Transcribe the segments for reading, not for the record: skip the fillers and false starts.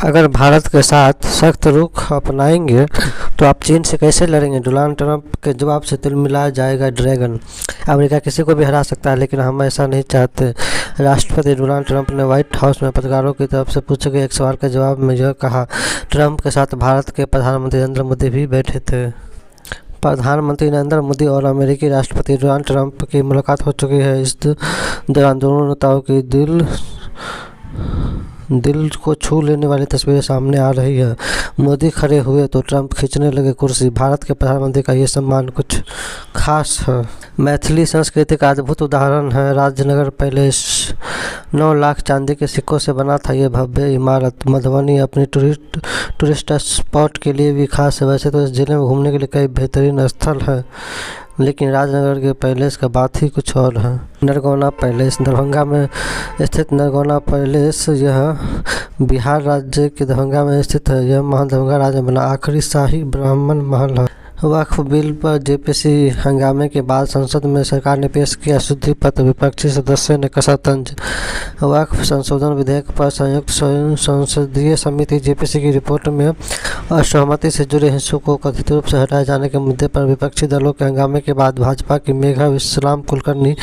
अगर भारत के साथ सख्त रुख अपनाएंगे तो आप चीन से कैसे लड़ेंगे? डोनाल्ड ट्रंप के जवाब से तिलमिला जाएगा ड्रैगन। अमेरिका किसी को भी हरा सकता है, लेकिन हम ऐसा नहीं चाहते। राष्ट्रपति डोनाल्ड ट्रंप ने व्हाइट हाउस में पत्रकारों की तरफ से पूछे गए एक सवाल के जवाब में यह कहा। ट्रंप के साथ भारत के प्रधानमंत्री नरेंद्र मोदी भी बैठे थे। प्रधानमंत्री नरेंद्र मोदी और अमेरिकी राष्ट्रपति डोनाल्ड ट्रंप की मुलाकात हो चुकी है। इस दौरान दोनों नेताओं की दिल को छू लेने वाली तस्वीरें सामने आ रही है। मोदी खड़े हुए तो ट्रंप खींचने लगे कुर्सी। भारत के प्रधानमंत्री का ये सम्मान कुछ खास है। मैथिली संस्कृति का अद्भुत उदाहरण है राजनगर पैलेस। 9 लाख चांदी के सिक्कों से बना था ये भव्य इमारत। मधुबनी अपनी टूरिस्ट स्पॉट के लिए भी खास है। वैसे तो इस जिले में घूमने के लिए कई बेहतरीन स्थल है, लेकिन राजनगर के पैलेस का बात ही कुछ और है। नरगौना पैलेस। दरभंगा में स्थित नरगौना पैलेस यह बिहार राज्य के दरभंगा में स्थित है। यह महल दरभंगा राज्य में बना आखिरी शाही ब्राह्मण महल है। वक्फ बिल पर जेपीसी हंगामे के बाद संसद में सरकार ने पेश किया शुद्धि पत्र। विपक्षी सदस्यों ने कसा तंज। वक्फ संशोधन विधेयक पर संयुक्त संसदीय समिति जेपीसी की रिपोर्ट में असहमति से जुड़े हिस्सों को कथित रूप से हटाए जाने के मुद्दे पर विपक्षी दलों के हंगामे के बाद भाजपा की मेघा विश्राम कुलकर्णी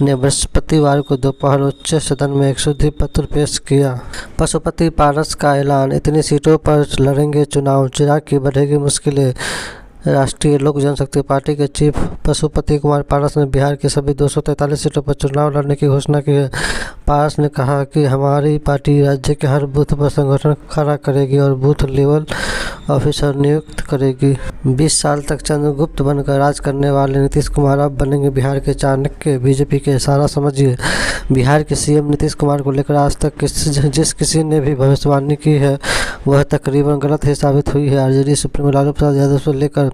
ने बृहस्पतिवार को दोपहर उच्च सदन में एक शुद्धि पत्र पेश किया। पशुपति पारस का ऐलान। इतनी सीटों पर लड़ेंगे चुनाव, चिराग की बढ़ेगी मुश्किलें। राष्ट्रीय लोक जनशक्ति पार्टी के चीफ पशुपति कुमार पारस ने बिहार की सभी 243 सीटों पर चुनाव लड़ने की घोषणा की है। पारस ने कहा कि हमारी पार्टी राज्य के हर बूथ पर संगठन खड़ा करेगी और बूथ लेवल ऑफिसर नियुक्त करेगी। 20 साल तक चंद्रगुप्त बनकर राज करने वाले नीतीश कुमार अब बनेंगे बिहार के चाणक्य। बीजेपी के इशारा समझिए। बिहार के सीएम नीतीश कुमार को लेकर आज तक जिस किसी ने भी भविष्यवाणी की है वह तकरीबन गलत ही साबित हुई है। आरजेडी सुप्रीमो लालू प्रसाद यादव से लेकर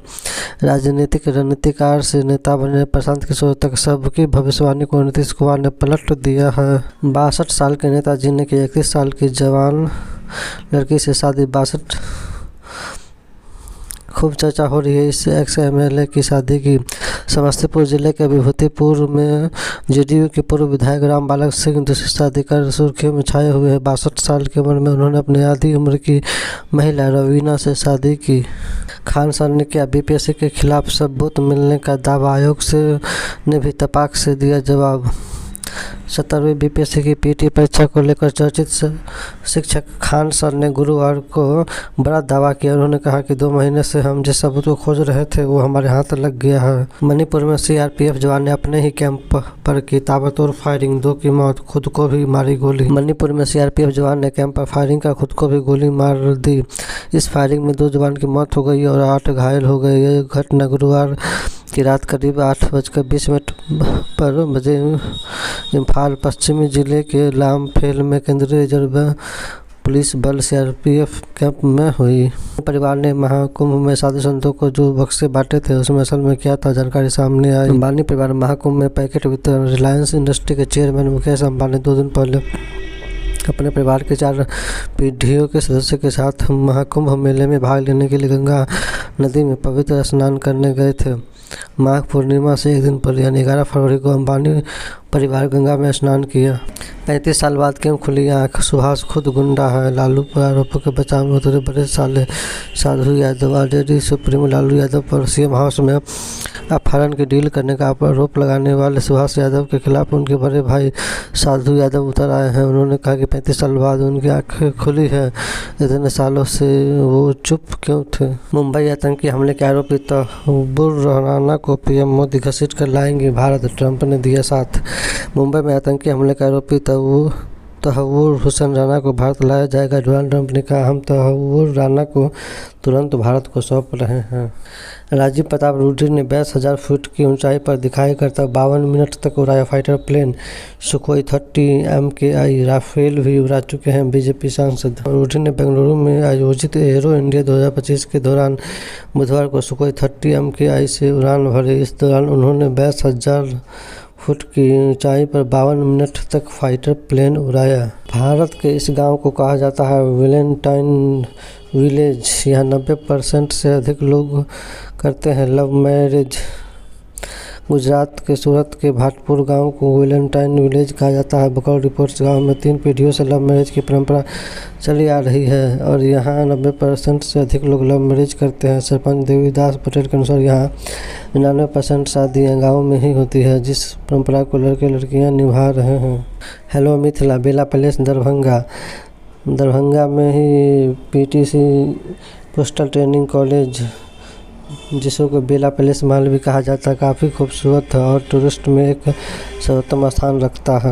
राजनीतिक रणनीतिकार से नेता बने प्रशांत किशोर तक सबकी भविष्यवाणी को नीतीश कुमार ने पलट दिया है। 62 साल के नेताजी ने की 31 साल की जवान लड़की से शादी। 62 खूब चर्चा हो रही है इस एक्स एमएलए की शादी की। समस्तीपुर जिले के विभूतिपुर में जेडीयू के पूर्व विधायक राम बालक सिंह दूसरी शादी कर सुर्खियों में छाए हुए हैं। 62 साल की उम्र में उन्होंने अपनी आधी उम्र की महिला रवीना से शादी की। खान सर ने किया बीपीएससी के खिलाफ सबूत मिलने का दावा। आयोग ने भी तपाक से दिया जवाब। 17वीं बीपीएससी की पीटी परीक्षा को लेकर चर्चित शिक्षक खान सर ने गुरुवार को बड़ा दावा किया। उन्होंने कहा कि 2 महीने से हम जिस सबूत को खोज रहे थे वो हमारे हाथ लग गया है। मणिपुर में सीआरपीएफ जवान ने अपने ही कैंप पर की ताबड़तोड़ फायरिंग, 2 की मौत, खुद को भी मारी गोली। मणिपुर में सीआरपीएफ जवान ने कैंप पर फायरिंग का खुद को भी गोली मार दी। इस फायरिंग में 2 जवान की मौत हो गई और 8 घायल हो गए। यह घटना गुरुवार की रात करीब 8:20 पर बजे इम्फाल पश्चिमी जिले के लामफेल में केंद्रीय रिजर्व पुलिस बल सीआरपीएफ कैंप में हुई। परिवार ने महाकुंभ में साधु संतों को जो बक्से बांटे थे उसमें असल में क्या था, जानकारी सामने आई। अंबानी परिवार महाकुंभ में पैकेट वितरण। रिलायंस इंडस्ट्री के चेयरमैन मुकेश अंबानी 2 दिन पहले अपने परिवार के 4 पीढ़ियों के सदस्यों के साथ महाकुंभ मेले में भाग लेने के लिए गंगा नदी में पवित्र स्नान करने गए थे। माघ पूर्णिमा से एक दिन पहले यानी 11 फरवरी को अंबानी परिवार गंगा में स्नान किया। 35 साल बाद क्यों खुली आँख? सुहास खुद गुंडा है। लालू पर आरोपों के बचाव में उतरे बड़े साले साधु यादव। आरजेडी सुप्रीमो लालू यादव पर सीएम हाउस में अपहरण की डील करने का आरोप लगाने वाले सुहास यादव के खिलाफ उनके बड़े भाई साधु यादव उतर आए हैं। उन्होंने कहा कि 35 साल बाद उनकी आंखें खुली है। इतने सालों से वो चुप क्यों थे? मुंबई आतंकी हमले के आरोपी तहव्वुर राना को पीएम मोदी घसीट कर लाएंगे भारत, ट्रंप ने दिया साथ। मुंबई में आतंकी हमले के आरोपी तहव्वुर हुसैन राना को भारत लाया जाएगा। डोनाल्ड ट्रंप ने कहा, हम तहव्वुर राना को तुरंत भारत को सौंप रहे हैं। राजीव प्रताप रूडी ने 22,000 फीट की ऊंचाई पर दिखाई करता 52 मिनट तक उड़ाया fighter plane. Sukhoi 30 MKI Rafale भी उड़ा चुके हैं बीजेपी सांसद। रूडी ने बेंगलुरु में आयोजित एरो इंडिया 2025 के दौरान बुधवार को सुखोई 30 MKI से उड़ान भरी। इस दौरान उन्होंने 22,000 फुट की ऊंचाई पर 52 मिनट तक फाइटर प्लेन उड़ाया। भारत के इस गांव को कहा जाता है वैलेंटाइन विलेज। यहाँ 90% से अधिक लोग करते हैं लव मैरिज। गुजरात के सूरत के भाटपुर गांव को वेलेंटाइन विलेज कहा जाता है। बकौल रिपोर्ट्स गांव में 3 पीढ़ियों से लव मैरिज की परंपरा चली आ रही है और यहाँ 90% से अधिक लोग लव मैरिज करते हैं। सरपंच देवीदास पटेल के अनुसार यहाँ 99% शादियाँ गाँव में ही होती है, जिस परंपरा को लड़के लड़कियाँ निभा रहे हैं। हेलो मिथिला, बेला पैलेस दरभंगा में ही पीटीसी पोस्टल ट्रेनिंग कॉलेज, जिसको बेला पैलेस महल भी कहा जाता है, काफ़ी खूबसूरत है और टूरिस्ट में एक सर्वोत्तम स्थान रखता है।